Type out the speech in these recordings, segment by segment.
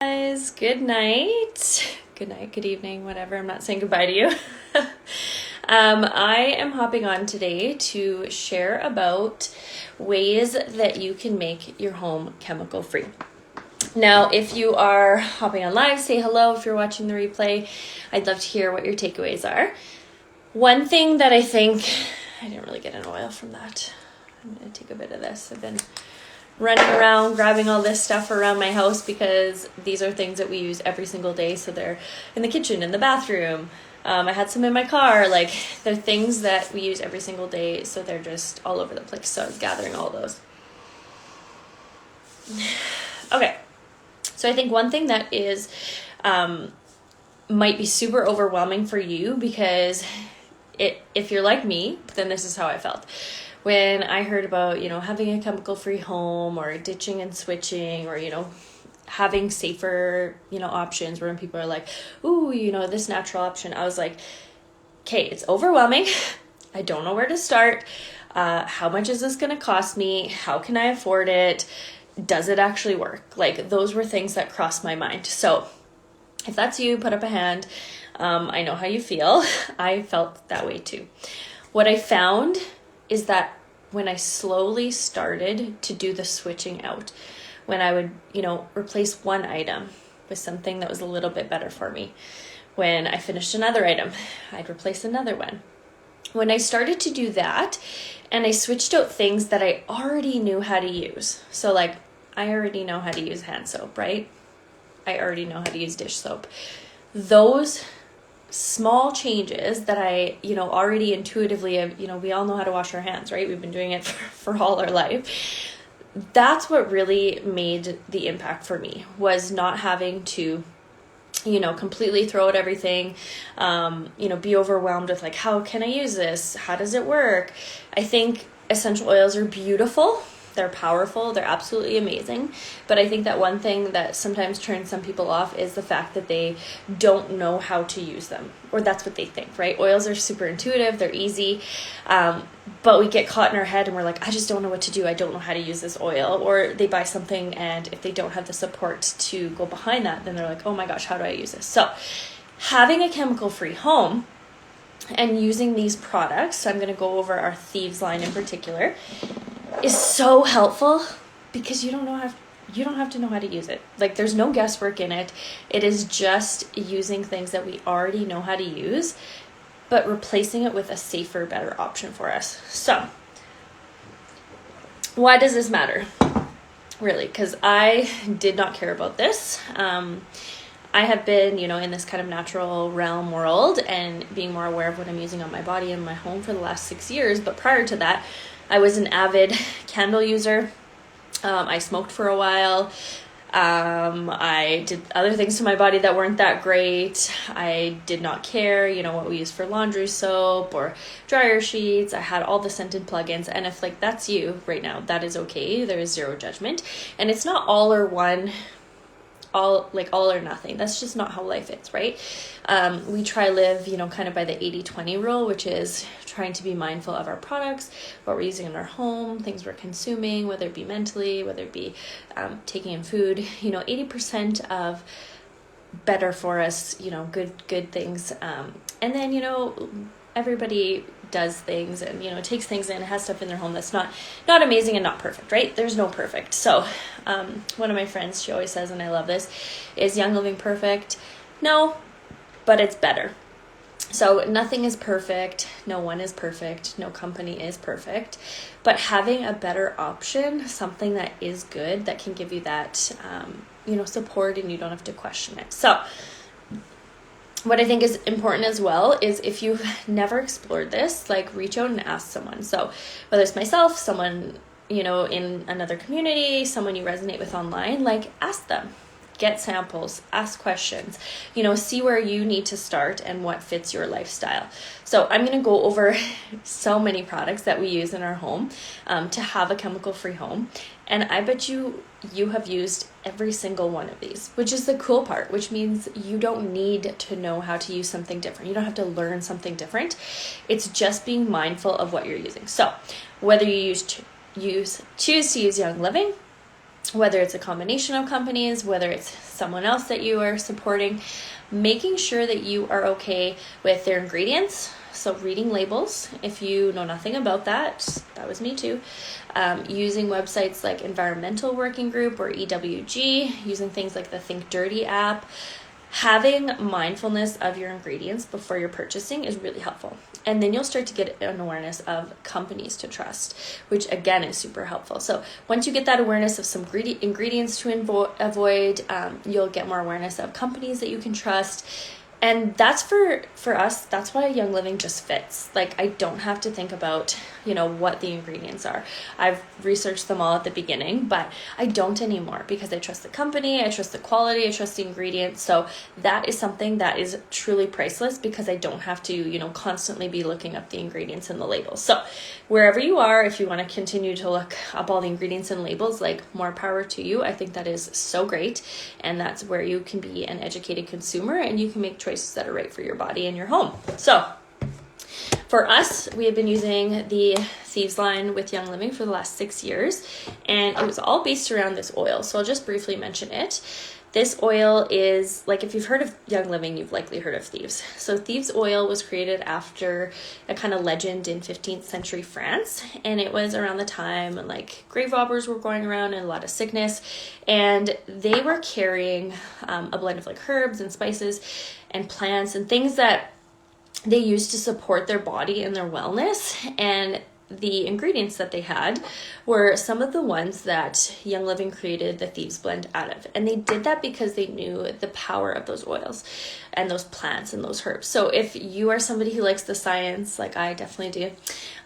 Guys, good night, good evening, whatever. I'm not saying goodbye to you. I am hopping on today to share about ways that you can make your home chemical free. Now, if you are hopping on live, say hello. If you're watching the replay, I'd love to hear what your takeaways are. One thing that I think, I didn't really get an oil from that. I'm going to take a bit of this. I've been running around grabbing all this stuff around my house because these are things that we use every single day. So they're in the kitchen, in the bathroom. I had some in my car. Like, they're things that we use every single day, so they're just all over the place. So I was gathering all those. Okay, so I think one thing that is might be super overwhelming for you, because if you're like me, then this is how I felt when I heard about, having a chemical-free home, or ditching and switching, or, having safer, options, where people are like, ooh, this natural option. I was like, okay, it's overwhelming. I don't know where to start. How much is this going to cost me? How can I afford it? Does it actually work? Like, those were things that crossed my mind. So if that's you, put up a hand. I know how you feel. I felt that way too. What I found is that when I slowly started to do the switching out, when I would, replace one item with something that was a little bit better for me. When I finished another item, I'd replace another one. When I started to do that, and I switched out things that I already knew how to use. So like, I already know how to use hand soap, right? I already know how to use dish soap. Those small changes that I, already intuitively, we all know how to wash our hands, right? We've been doing it for all our life. That's what really made the impact for me, was not having to, completely throw out everything, be overwhelmed with like, how can I use this? How does it work? I think essential oils are beautiful. They're powerful. They're absolutely amazing. But I think that one thing that sometimes turns some people off is the fact that they don't know how to use them, or that's what they think, right? Oils are super intuitive. They're easy. But we get caught in our head and we're like, I just don't know what to do. I don't know how to use this oil. Or they buy something, and if they don't have the support to go behind that, then they're like, oh my gosh, how do I use this? So having a chemical-free home and using these products, so I'm going to go over our Thieves line in particular, is so helpful, because you don't have to know how to use it. Like, there's no guesswork in it. It is just using things that we already know how to use, but replacing it with a safer, better option for us. So why does this matter? Really, because I did not care about this. I have been, in this kind of natural realm world and being more aware of what I'm using on my body and my home for the last 6 years. But prior to that, I was an avid candle user. I smoked for a while. I did other things to my body that weren't that great. I did not care, what we use for laundry soap or dryer sheets. I had all the scented plugins. And if that's you right now, that is okay. There is zero judgment. And it's not all or one, all or nothing. That's just not how life is, right? We try live, kind of by the 80-20 rule, which is trying to be mindful of our products, what we're using in our home, things we're consuming, whether it be mentally, whether it be taking in food, 80% of better for us, good things. And then, everybody does things and, takes things in, has stuff in their home that's not amazing and not perfect, right? There's no perfect. So one of my friends, she always says, and I love this, is young living perfect? No, but it's better. So nothing is perfect. No one is perfect. No company is perfect. But having a better option, something that is good, that can give you that, support, and you don't have to question it. So what I think is important as well is, if you've never explored this, reach out and ask someone. So whether it's myself, someone, in another community, someone you resonate with online, ask them. Get samples, ask questions, see where you need to start and what fits your lifestyle. So I'm going to go over so many products that we use in our home to have a chemical-free home. And I bet you have used every single one of these, which is the cool part, which means you don't need to know how to use something different. You don't have to learn something different. It's just being mindful of what you're using. So whether you choose to use Young Living, whether it's a combination of companies, whether it's someone else that you are supporting, making sure that you are okay with their ingredients. So reading labels, if you know nothing about that was me too. Using websites like Environmental Working Group or EWG, using things like the Think Dirty app. Having mindfulness of your ingredients before you're purchasing is really helpful. And then you'll start to get an awareness of companies to trust, which again is super helpful. So once you get that awareness of some ingredients to avoid, you'll get more awareness of companies that you can trust. And that's for us, that's why Young Living just fits. Like, I don't have to think about, what the ingredients are. I've researched them all at the beginning, but I don't anymore because I trust the company, I trust the quality, I trust the ingredients. So that is something that is truly priceless because I don't have to, constantly be looking up the ingredients and the labels. So wherever you are, if you want to continue to look up all the ingredients and labels, like, more power to you. I think that is so great. And that's where you can be an educated consumer and you can make choices that are right for your body and your home. So for us, we have been using the Thieves line with Young Living for the last 6 years, and it was all based around this oil. So I'll just briefly mention it. This oil is, like, if you've heard of Young Living, you've likely heard of Thieves. So Thieves oil was created after a kind of legend in 15th century France, and it was around the time when, like, grave robbers were going around and a lot of sickness, and they were carrying a blend of, like, herbs and spices and plants and things that they used to support their body and their wellness. And the ingredients that they had were some of the ones that Young Living created the Thieves blend out of. And they did that because they knew the power of those oils and those plants and those herbs. So if you are somebody who likes the science, like I definitely do,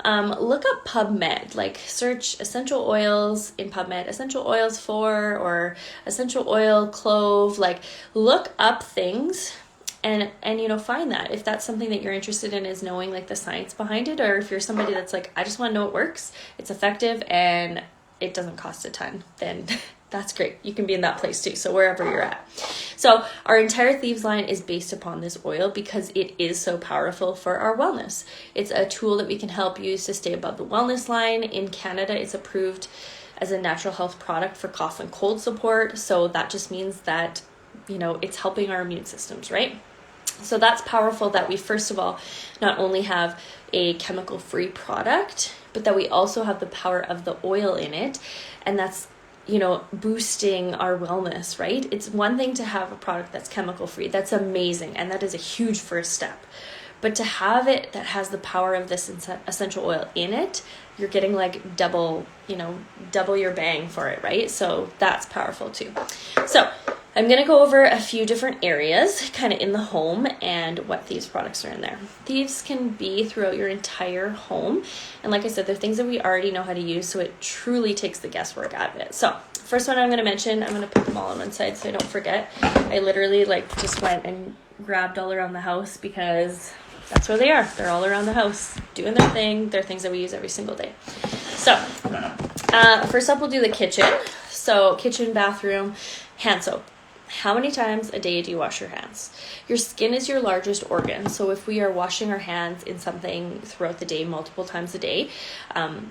look up PubMed, like search essential oils in PubMed, essential oils for, or essential oil clove, like look up things. And find that if that's something that you're interested in, is knowing, like, the science behind it, or if you're somebody that's like, I just want to know it works, it's effective, and it doesn't cost a ton, then that's great. You can be in that place too. So wherever you're at. So our entire Thieves line is based upon this oil because it is so powerful for our wellness. It's a tool that we can help use to stay above the wellness line. In Canada, it's approved as a natural health product for cough and cold support. So that just means that, it's helping our immune systems, right? So that's powerful that we, first of all, not only have a chemical-free product, but that we also have the power of the oil in it. And that's, boosting our wellness, right? It's one thing to have a product that's chemical-free. That's amazing. And that is a huge first step. But to have it that has the power of this essential oil in it, you're getting like double your bang for it, right? So that's powerful too. So I'm going to go over a few different areas kind of in the home and what Thieves products are in there. Thieves can be throughout your entire home. And like I said, they're things that we already know how to use, so it truly takes the guesswork out of it. So first one I'm going to mention, I'm going to put them all on one side so I don't forget. I literally just went and grabbed all around the house because that's where they are. They're all around the house doing their thing. They're things that we use every single day. So first up, we'll do the kitchen. So kitchen, bathroom, hand soap. How many times a day do you wash your hands? Your skin is your largest organ. So if we are washing our hands in something throughout the day, multiple times a day,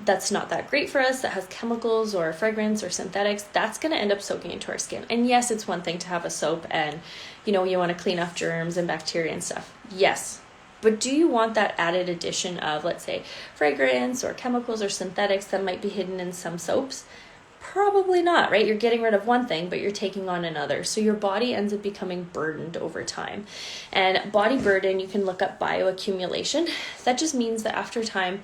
that's not that great for us. That has chemicals or fragrance or synthetics. That's going to end up soaking into our skin. And yes, it's one thing to have a soap and, you want to clean off germs and bacteria and stuff. Yes. But do you want that added addition of, let's say, fragrance or chemicals or synthetics that might be hidden in some soaps? Probably not, right? You're getting rid of one thing, but you're taking on another. So your body ends up becoming burdened over time. And body burden, you can look up bioaccumulation. That just means that after time,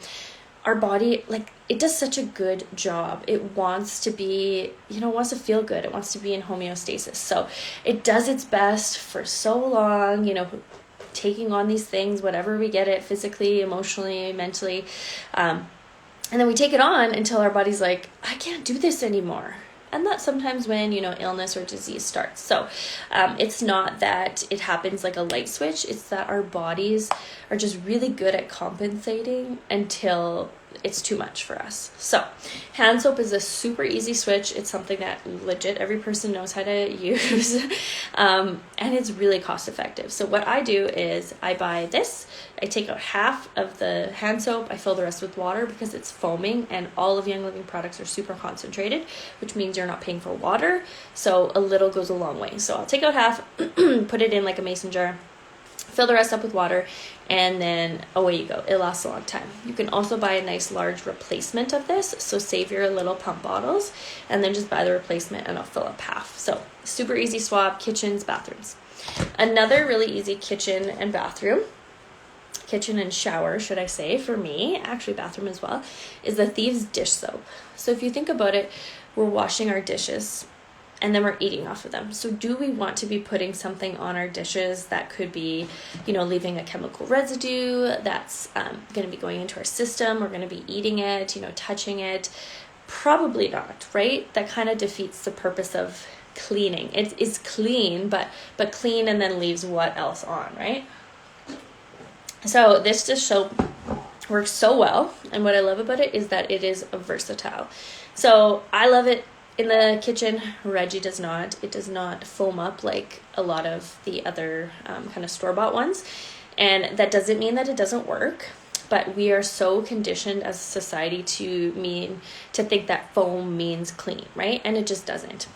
our body, it does such a good job. It wants to be, wants to feel good. It wants to be in homeostasis. So it does its best for so long, taking on these things, whatever we get it, physically, emotionally, mentally, and then we take it on until our body's like, I can't do this anymore. And that's sometimes when, illness or disease starts. So it's not that it happens like a light switch. It's that our bodies are just really good at compensating until it's too much for us. So hand soap is a super easy switch. It's something that legit every person knows how to use. And it's really cost effective. So what I do is I buy this, I take out half of the hand soap, I fill the rest with water because it's foaming, and all of Young Living products are super concentrated, which means you're not paying for water. So a little goes a long way. So I'll take out half, put it in like a mason jar, fill the rest up with water, and then away you go. It lasts a long time. You can also buy a nice large replacement of this, so save your little pump bottles and then just buy the replacement and I'll fill up half. So super easy swap, kitchens, bathrooms. Another really easy kitchen and shower, should I say, for me, actually bathroom as well, is the Thieves dish soap. So if you think about it, we're washing our dishes and then we're eating off of them. So do we want to be putting something on our dishes that could be, leaving a chemical residue that's going to be going into our system? We're going to be eating it, touching it? Probably not, right? That kind of defeats the purpose of cleaning. It is clean, but clean and then leaves what else on, right? So this dish soap works so well, and what I love about it is that it is versatile. So I love it in the kitchen. Veggie does not. It does not foam up like a lot of the other kind of store-bought ones. And that doesn't mean that it doesn't work, but we are so conditioned as a society to think that foam means clean, right? And it just doesn't.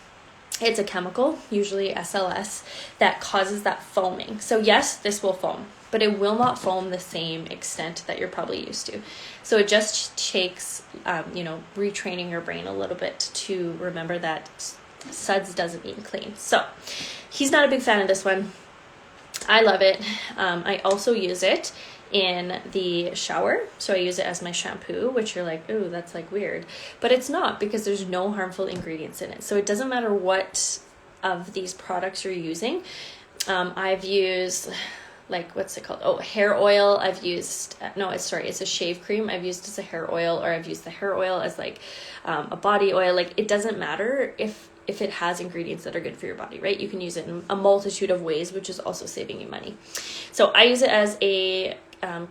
It's a chemical, usually SLS, that causes that foaming. So yes, this will foam, but it will not foam the same extent that you're probably used to. So it just takes, retraining your brain a little bit to remember that suds doesn't mean clean. So he's not a big fan of this one. I love it. I also use it in the shower. So I use it as my shampoo, which you're like, ooh, that's like weird. But it's not, because there's no harmful ingredients in it. So it doesn't matter what of these products you're using. I've used, what's it called? Oh, hair oil. I've used, it's a shave cream. I've used as a hair oil, or I've used the hair oil as a body oil. It doesn't matter if it has ingredients that are good for your body, right? You can use it in a multitude of ways, which is also saving you money. So I use it as a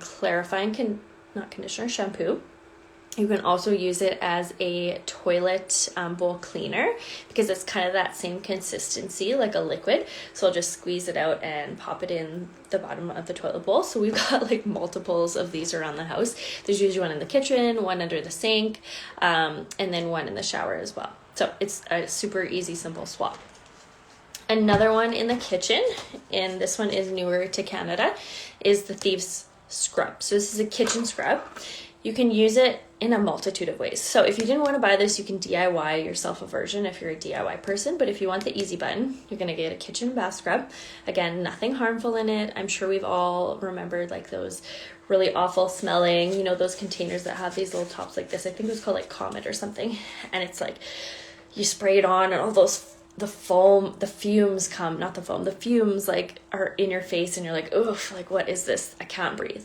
clarifying, not conditioner, shampoo. You can also use it as a toilet bowl cleaner, because it's kind of that same consistency like a liquid. So I'll just squeeze it out and pop it in the bottom of the toilet bowl. So we've got multiples of these around the house. There's usually one in the kitchen, one under the sink, and then one in the shower as well. So it's a super easy, simple swap. Another one in the kitchen, and this one is newer to Canada, is the Thieves scrub. So this is a kitchen scrub. You can use it in a multitude of ways. So if you didn't want to buy this, you can DIY yourself a version if you're a DIY person. But if you want the easy button, you're going to get a kitchen bath scrub. Again, nothing harmful in it. I'm sure we've all remembered those really awful smelling, those containers that have these little tops like this. I think it was called Comet or something. And it's you spray it on and all those, the fumes are in your face and you're like, oof, what is this? I can't breathe.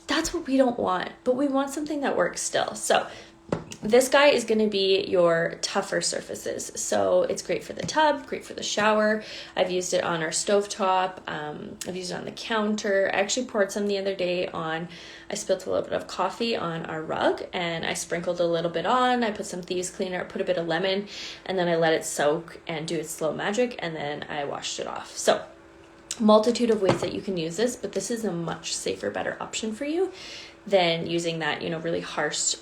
That's what we don't want, but we want something that works still. So this guy is going to be your tougher surfaces. So it's great for the tub, great for the shower. I've used it on our stovetop. I've used it on the counter. I actually poured some the other day I spilled a little bit of coffee on our rug and I sprinkled a little bit on. I put some Thieves cleaner, put a bit of lemon, and then I let it soak and do its slow magic, and then I washed it off. So multitude of ways that you can use this, but this is a much safer, better option for you than using that, really harsh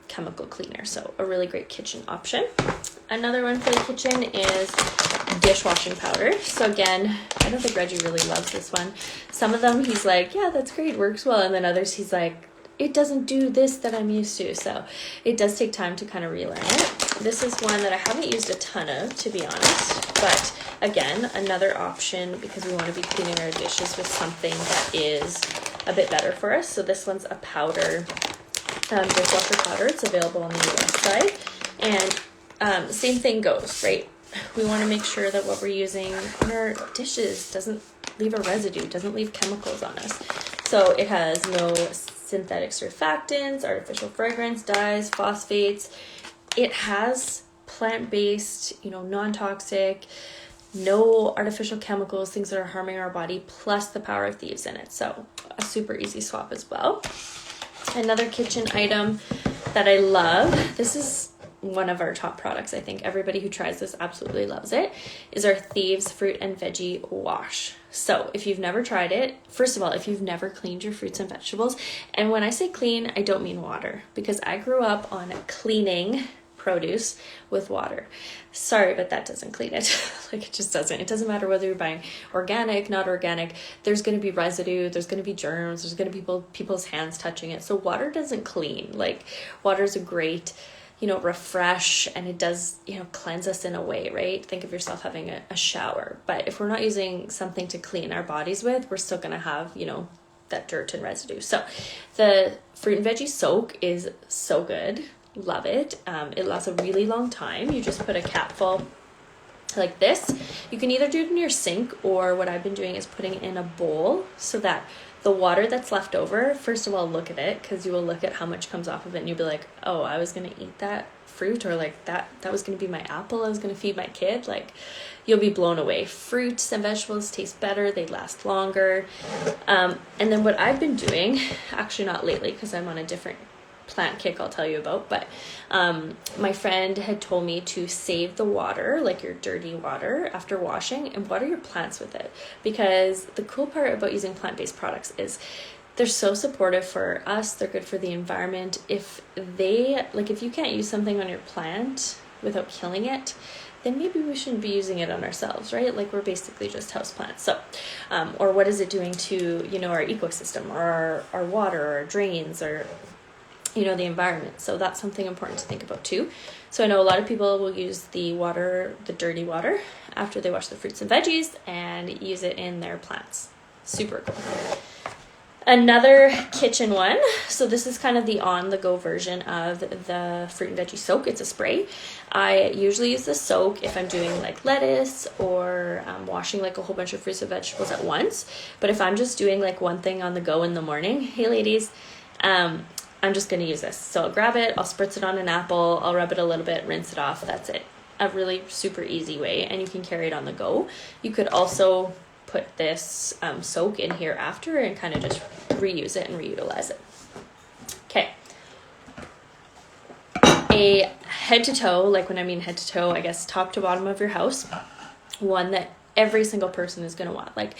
chemical cleaner. So a really great kitchen option. Another one for the kitchen is dishwashing powder. So again, I don't think Veggie really loves this one. Some of them he's like, yeah, that's great, works well. And then others he's like, it doesn't do this that I'm used to. So it does take time to kind of relearn it. This is one that I haven't used a ton of, to be honest. But again, another option because we want to be cleaning our dishes with something that is a bit better for us. So this one's a powder, dishwasher powder. It's available on the US side. And same thing goes, right? We want to make sure that what we're using on our dishes doesn't leave a residue, doesn't leave chemicals on us. So it has no synthetic surfactants, artificial fragrance, dyes, phosphates. It has plant-based, non-toxic, no artificial chemicals, things that are harming our body, plus the power of Thieves in it. So a super easy swap as well. Another kitchen item that I love, this is one of our top products. I think everybody who tries this absolutely loves it, is our Thieves Fruit and Veggie Wash. So if you've never tried it, first of all, if you've never cleaned your fruits and vegetables, and when I say clean, I don't mean water, because I grew up on cleaning produce with water. Sorry, but that doesn't clean it. Like, it just doesn't. It doesn't matter whether you're buying organic, not organic. There's going to be residue. There's going to be germs. There's going to be people's hands touching it. So water doesn't clean. Like, water is a great, refresh, and it does, cleanse us in a way, right? Think of yourself having a shower. But if we're not using something to clean our bodies with, we're still going to have, that dirt and residue. So the fruit and veggie soak is so good. Love it. It lasts a really long time. You just put a capful like this. You can either do it in your sink, or what I've been doing is putting it in a bowl, so that the water that's left over, first of all, look at it, because you will look at how much comes off of it and you'll be like, oh, I was going to eat that fruit, or like that was going to be my apple I was going to feed my kid. Like, you'll be blown away. Fruits and vegetables taste better. They last longer. And then what I've been doing, actually not lately because I'm on a different plant kick I'll tell you about, but my friend had told me to save the water, like your dirty water, after washing, and water your plants with it. Because the cool part about using plant-based products is they're so supportive for us. They're good for the environment. If you can't use something on your plant without killing it, then maybe we shouldn't be using it on ourselves, right? Like, we're basically just houseplants. So, or what is it doing to, our ecosystem, or our water, or our drains, or the environment. So that's something important to think about too. So I know a lot of people will use the dirty water, after they wash the fruits and veggies, and use it in their plants. Super cool. Another kitchen one. So this is kind of the on-the-go version of the fruit and veggie soak. It's a spray. I usually use the soak if I'm doing like lettuce, or washing like a whole bunch of fruits and vegetables at once. But if I'm just doing like one thing on the go in the morning, hey ladies, I'm just going to use this. So I'll grab it, I'll spritz it on an apple, I'll rub it a little bit, rinse it off. That's it. A really super easy way, and you can carry it on the go. You could also put this soak in here after and kind of just reuse it and reutilize it. Okay. A head to toe, like when I mean head to toe, I guess top to bottom of your house, one that every single person is going to want. Like,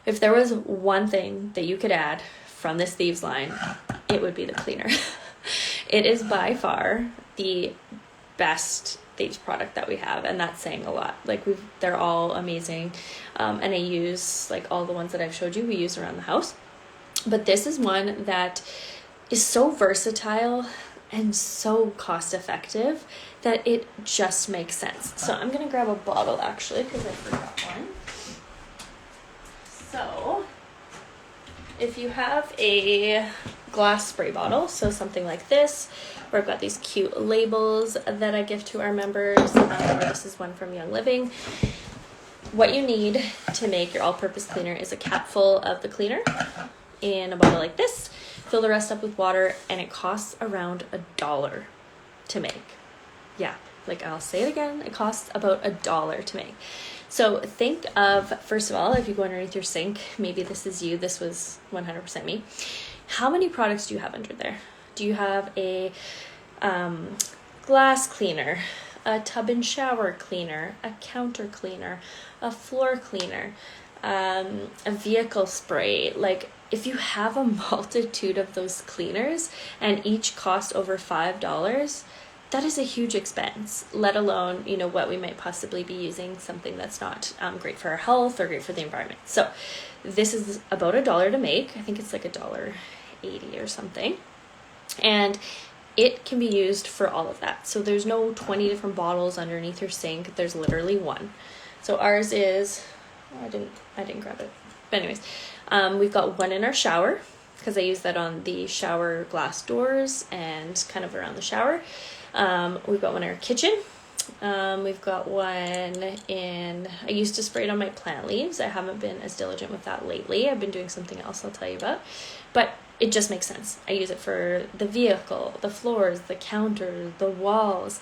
if there was one thing that you could add from this Thieves line, it would be the cleaner. It is by far the best Thieves product that we have, and that's saying a lot. Like, they're all amazing, and I use, like, all the ones that I've showed you, we use around the house. But this is one that is so versatile and so cost effective that it just makes sense. So I'm gonna grab a bottle actually, because I forgot one. So if you have a glass spray bottle, so something like this, where I've got these cute labels that I give to our members, this is one from Young Living. What you need to make your all-purpose cleaner is a cap full of the cleaner in a bottle like this. Fill the rest up with water, and it costs around $1 to make. Yeah, like, I'll say it again, it costs about $1 to make. So think of, first of all, if you go underneath your sink, maybe this is you, this was 100% me. How many products do you have under there? Do you have a glass cleaner, a tub and shower cleaner, a counter cleaner, a floor cleaner, a vehicle spray? Like, if you have a multitude of those cleaners and each cost over $5, that is a huge expense, let alone, what we might possibly be using, something that's not great for our health or great for the environment. So this is about $1 to make. I think it's like $1.80 or something. And it can be used for all of that. So there's no 20 different bottles underneath your sink. There's literally one. So ours is, I didn't grab it. But anyways, we've got one in our shower, because I use that on the shower glass doors and kind of around the shower. We've got one in our kitchen. We've got one I used to spray it on my plant leaves. I haven't been as diligent with that lately. I've been doing something else I'll tell you about. But it just makes sense. I use it for the vehicle, the floors, the counter, the walls.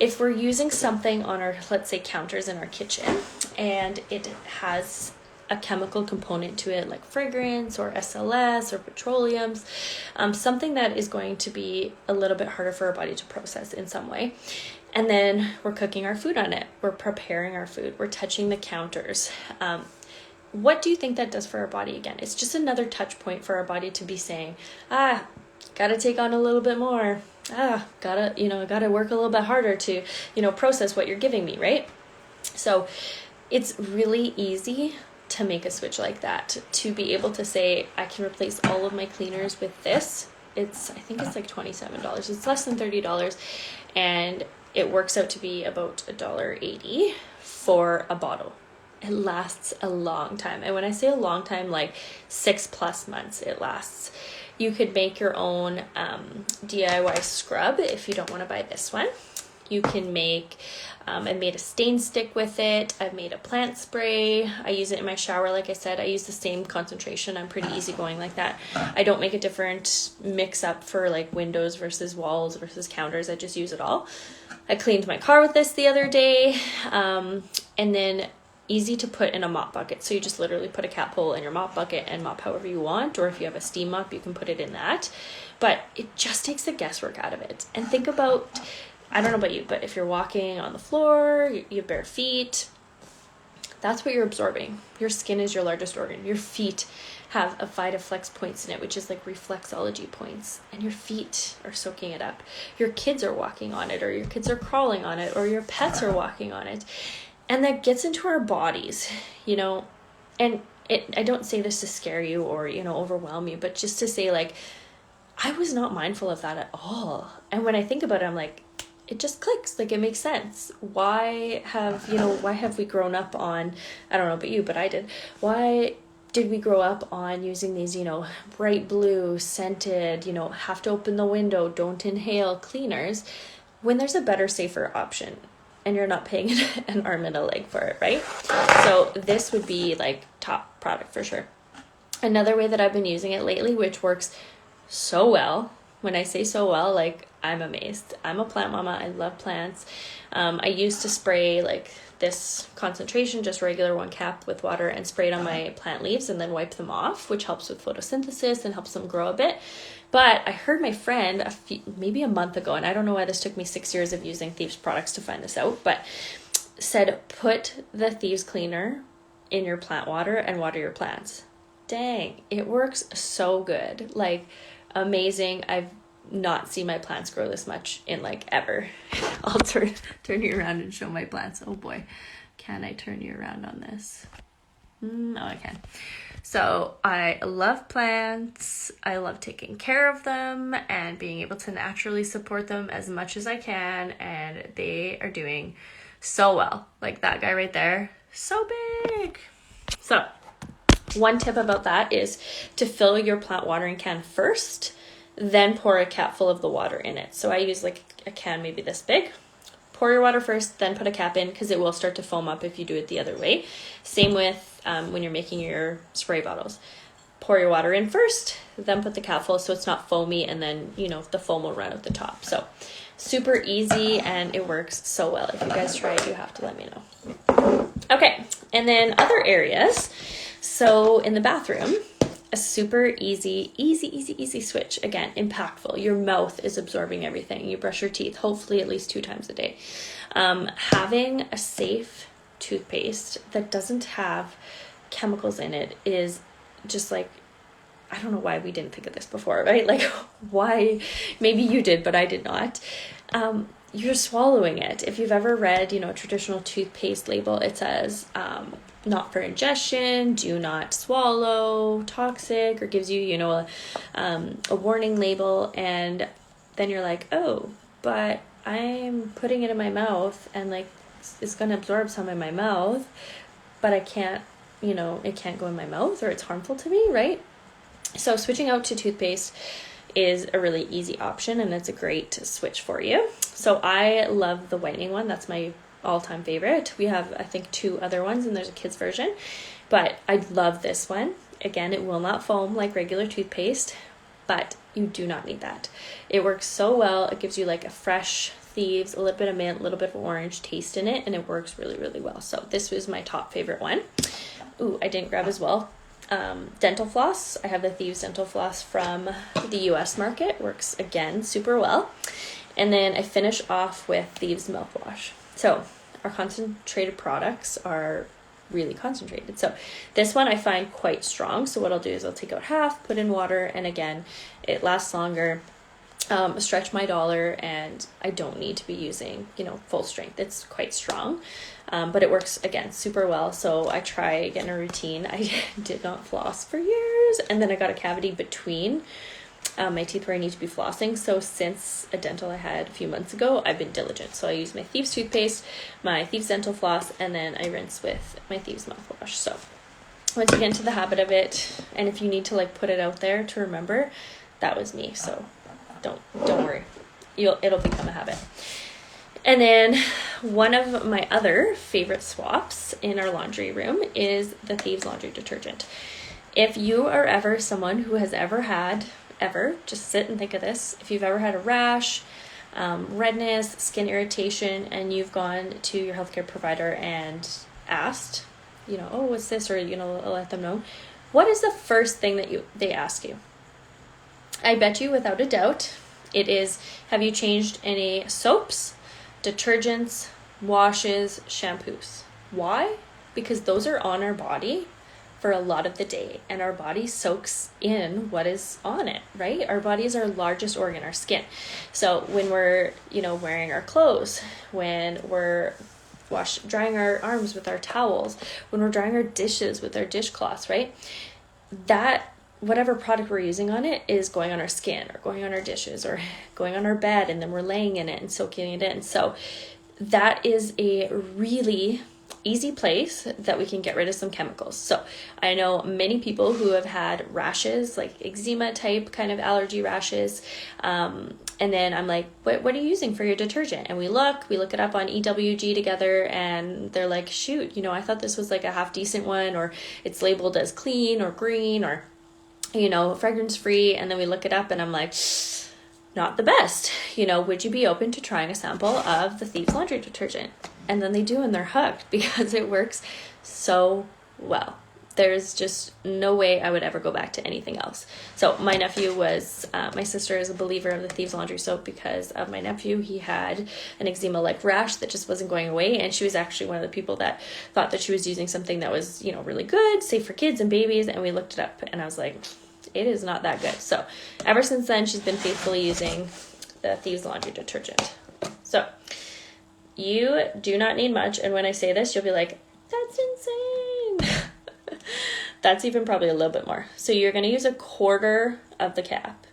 If we're using something on our, let's say, counters in our kitchen, and it has a chemical component to it, like fragrance or SLS or petroleums, something that is going to be a little bit harder for our body to process in some way. And then we're cooking our food on it. We're preparing our food. We're touching the counters. What do you think that does for our body? Again, it's just another touch point for our body to be saying, gotta take on a little bit more. Gotta work a little bit harder to, process what you're giving me, right? So it's really easy to make a switch like that, to be able to say, I can replace all of my cleaners with this. I think it's like $27. It's less than $30. And it works out to be about $1.80 for a bottle. It lasts a long time. And when I say a long time, like 6+ months it lasts. You could make your own DIY scrub if you don't want to buy this one. You can make, I made a stain stick with it. I've made a plant spray. I use it in my shower. Like I said, I use the same concentration. I'm pretty easygoing like that. I don't make a different mix up for like windows versus walls versus counters. I just use it all. I cleaned my car with this the other day. And then easy to put in a mop bucket. So you just literally put a cap hole in your mop bucket and mop however you want. Or if you have a steam mop, you can put it in that. But it just takes the guesswork out of it. And think about, I don't know about you, but if you're walking on the floor, you have bare feet, that's what you're absorbing. Your skin is your largest organ. Your feet have a Vitaflex points in it, which is like reflexology points, and your feet are soaking it up. Your kids are walking on it, or your kids are crawling on it, or your pets are walking on it. And that gets into our bodies, and I don't say this to scare you or, overwhelm you, but just to say, like, I was not mindful of that at all. And when I think about it, I'm like, it just clicks. Like, it makes sense. Why have we grown up on, I don't know about you, but I did. Why did we grow up on using these, bright blue, scented, have to open the window, don't inhale cleaners, when there's a better, safer option and you're not paying an arm and a leg for it, right? So this would be like top product for sure. Another way that I've been using it lately, which works so well, when I say so well, like, I'm amazed. I'm a plant mama. I love plants. I used to spray like this concentration, just regular 1 cap with water, and spray it on my plant leaves and then wipe them off, which helps with photosynthesis and helps them grow a bit. But I heard my friend maybe a month ago, and I don't know why this took me 6 years of using Thieves products to find this out, but said put the Thieves cleaner in your plant water and water your plants. Dang, it works so good. Like, amazing. I've not seen my plants grow this much in like ever. I'll turn you around and show my plants. Oh boy, can I turn you around on this? No, I can. So I love plants. I love taking care of them and being able to naturally support them as much as I can. And they are doing so well. Like that guy right there, so big. So one tip about that is to fill your plant watering can first, then pour a cap full of the water in it. So I use like a can maybe this big. Pour your water first, then put a cap in, because it will start to foam up if you do it the other way. Same with when you're making your spray bottles. Pour your water in first, then put the cap full so it's not foamy, and then, the foam will run out the top. So super easy, and it works so well. If you guys try it, you have to let me know. Okay, and then other areas. So in the bathroom, a super easy switch. Again, impactful. Your mouth is absorbing everything. You brush your teeth, hopefully at least 2 times a day. Having a safe toothpaste that doesn't have chemicals in it is just like, I don't know why we didn't think of this before, right? Like, why? Maybe you did, but I did not. You're swallowing it. If you've ever read, a traditional toothpaste label, it says, not for ingestion, do not swallow, toxic, or gives you, a warning label. And then you're like, oh, but I'm putting it in my mouth and like, it's going to absorb some in my mouth, but I can't, it can't go in my mouth, or it's harmful to me, right? So switching out to toothpaste is a really easy option, and it's a great switch for you. So I love the whitening one. That's my all-time favorite. We have, I think, 2 other ones, and there's a kid's version, but I love this one. Again, it will not foam like regular toothpaste, but you do not need that. It works so well. It gives you like a fresh Thieves, a little bit of mint, a little bit of orange taste in it, and it works really, really well. So this was my top favorite one. Ooh, I didn't grab as well. Dental floss. I have the Thieves dental floss from the US market. Works again super well. And then I finish off with Thieves mouthwash. So our concentrated products are really concentrated. So this one I find quite strong. So what I'll do is I'll take out half, put in water, and again, it lasts longer. Stretch my dollar, and I don't need to be using, full strength. It's quite strong, but it works again super well. So I try getting a routine. I did not floss for years, and then I got a cavity between my teeth where I need to be flossing. So since a dental I had a few months ago, I've been diligent. So I use my Thieves toothpaste, my Thieves dental floss, and then I rinse with my Thieves mouthwash. So once you get into the habit of it, and if you need to put it out there to remember, that was me. So don't worry, it'll become a habit. And then one of my other favorite swaps in our laundry room is the Thieves laundry detergent. If you are ever someone who has just sit and think of this, if you've ever had a rash, redness, skin irritation, and you've gone to your healthcare provider and asked, oh, what's this, or let them know, what is the first thing that they ask you? I bet you without a doubt it is, have you changed any soaps, detergents, washes, shampoos? Why? Because those are on our body for a lot of the day, and our body soaks in what is on it, right? Our body is our largest organ, our skin. So when we're, wearing our clothes, when we're drying our arms with our towels, when we're drying our dishes with our dishcloths, right? That whatever product we're using on it is going on our skin or going on our dishes or going on our bed, and then we're laying in it and soaking it in. So that is a really easy place that we can get rid of some chemicals. So I know many people who have had rashes, like eczema type kind of allergy rashes. And then I'm like, what are you using for your detergent? And we look it up on EWG together, and they're like, shoot, I thought this was like a half decent one, or it's labeled as clean or green or fragrance free. And then we look it up and I'm like, not the best. Would you be open to trying a sample of the Thieves laundry detergent? And then they do, and they're hooked because it works so well. There's just no way I would ever go back to anything else. So my nephew my sister is a believer of the Thieves laundry soap because of my nephew. He had an eczema-like rash that just wasn't going away, and she was actually one of the people that thought that she was using something that was, really good, safe for kids and babies, and we looked it up, and I was like, it is not that good. So ever since then, she's been faithfully using the Thieves laundry detergent. So you do not need much, and when I say this, you'll be like, that's insane. That's even probably a little bit more. So you're going to use a quarter of the cap.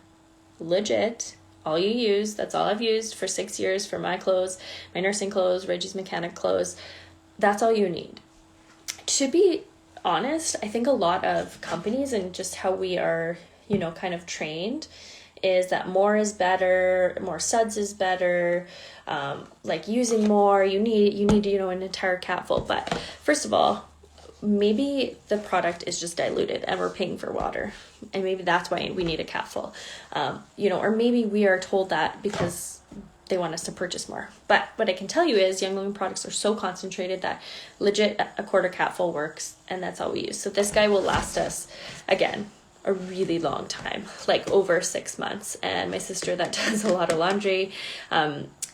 Legit. All you use. That's all I've used for 6 years for my clothes, my nursing clothes, Reggie's mechanic clothes. That's all you need. To be honest, I think a lot of companies and just how we are, kind of trained is that more is better, more suds is better, using more, you need, an entire cap full. But first of all, maybe the product is just diluted and we're paying for water, and maybe that's why we need a cap full, or maybe we are told that because they want us to purchase more. But what I can tell you is Young Living products are so concentrated that legit a quarter cap full works, and that's all we use. So this guy will last us, again, a really long time, like over 6 months. And my sister that does a lot of laundry,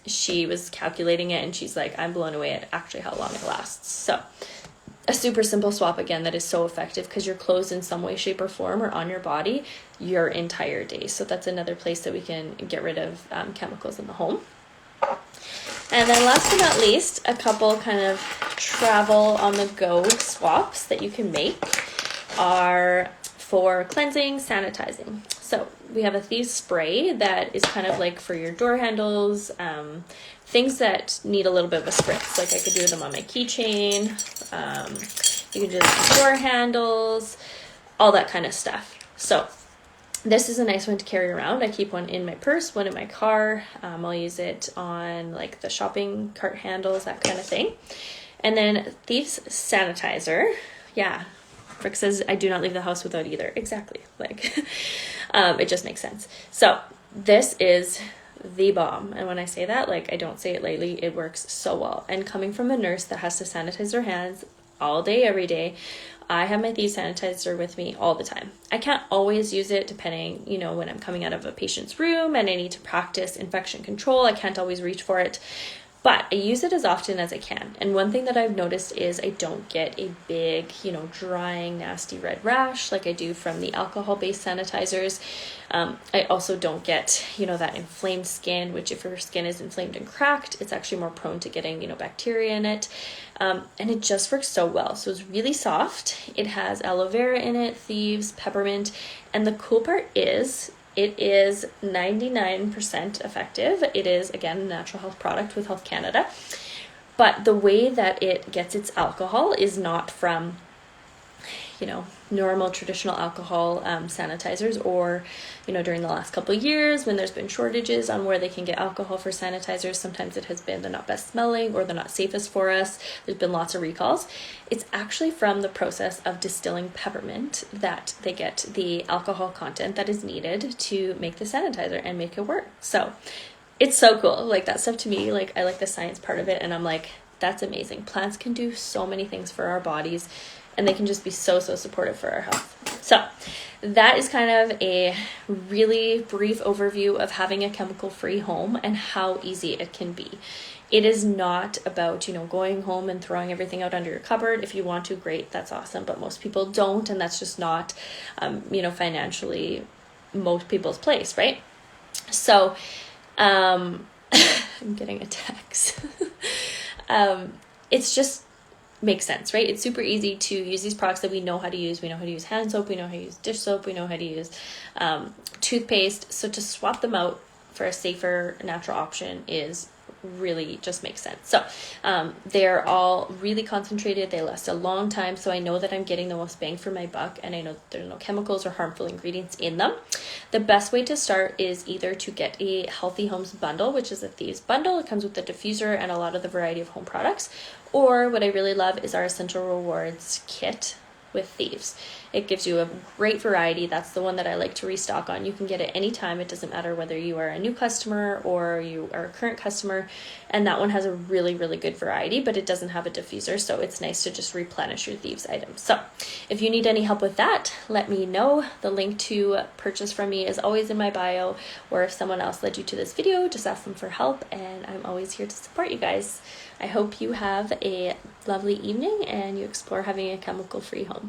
she was calculating it, and she's like, I'm blown away at actually how long it lasts. So a super simple swap, again, that is so effective because your clothes in some way, shape, or form are on your body your entire day. So that's another place that we can get rid of chemicals in the home. And then last but not least, a couple kind of travel on the go swaps that you can make are for cleansing, sanitizing. So we have a Thieves spray that is kind of like for your door handles, things that need a little bit of a spritz. Like I could do them on my keychain. You can do them on door handles, all that kind of stuff. So this is a nice one to carry around. I keep one in my purse, one in my car. I'll use it on like the shopping cart handles, that kind of thing. And then Thieves sanitizer. Yeah. Frick says, I do not leave the house without either. Exactly. It just makes sense. So this is the bomb. And when I say that, I don't say it lightly, it works so well. And coming from a nurse that has to sanitize her hands all day, every day. I have my Thieves sanitizer with me all the time. I can't always use it depending, you know, when I'm coming out of a patient's room and I need to practice infection control. I can't always reach for it, but I use it as often as I can. And one thing that I've noticed is I don't get a big, you know, drying, nasty red rash like I do from the alcohol-based sanitizers. I also don't get, you know, that inflamed skin, which if your skin is inflamed and cracked, it's actually more prone to getting, you know, bacteria in it. And it just works so well. So it's really soft. It has aloe vera in it, Thieves, peppermint. And the cool part is it is 99% effective. It is, again, a natural health product with Health Canada. But the way that it gets its alcohol is not from, you know, normal traditional alcohol sanitizers, or, you know, during the last couple of years when there's been shortages on where they can get alcohol for sanitizers, sometimes it has been the not best smelling or the not safest for us. There's been lots of recalls. It's actually from the process of distilling peppermint that they get the alcohol content that is needed to make the sanitizer and make it work. So it's so cool. Like, that stuff to me, like, I like the science part of it, and I'm like, that's amazing. Plants can do so many things for our bodies, and they can just be so supportive for our health. So that is kind of a really brief overview of having a chemical-free home and how easy it can be. It is not about, you know, going home and throwing everything out under your cupboard. If you want to, great, that's awesome. But most people don't, and that's just not, you know, financially most people's place, right? So I'm getting a text. It's just makes sense, right? It's super easy to use these products that we know how to use. We know how to use hand soap, we know how to use dish soap, we know how to use toothpaste. So to swap them out for a safer natural option is really just makes sense. So they're all really concentrated, they last a long time, so I know that I'm getting the most bang for my buck, and I know that there's no chemicals or harmful ingredients in them. The best way to start is either to get a Healthy Homes bundle, which is a Thieves bundle. It comes with the diffuser and a lot of the variety of home products, or what I really love is our Essential Rewards kit with Thieves. It gives you a great variety. That's the one that I like to restock on. You can get it anytime. It doesn't matter whether you are a new customer or you are a current customer. And that one has a really good variety, but it doesn't have a diffuser, so it's nice to just replenish your Thieves items. So if you need any help with that, let me know. The link to purchase from me is always in my bio, or if someone else led you to this video, just ask them for help, and I'm always here to support you guys. I hope you have a lovely evening and you explore having a chemical-free home.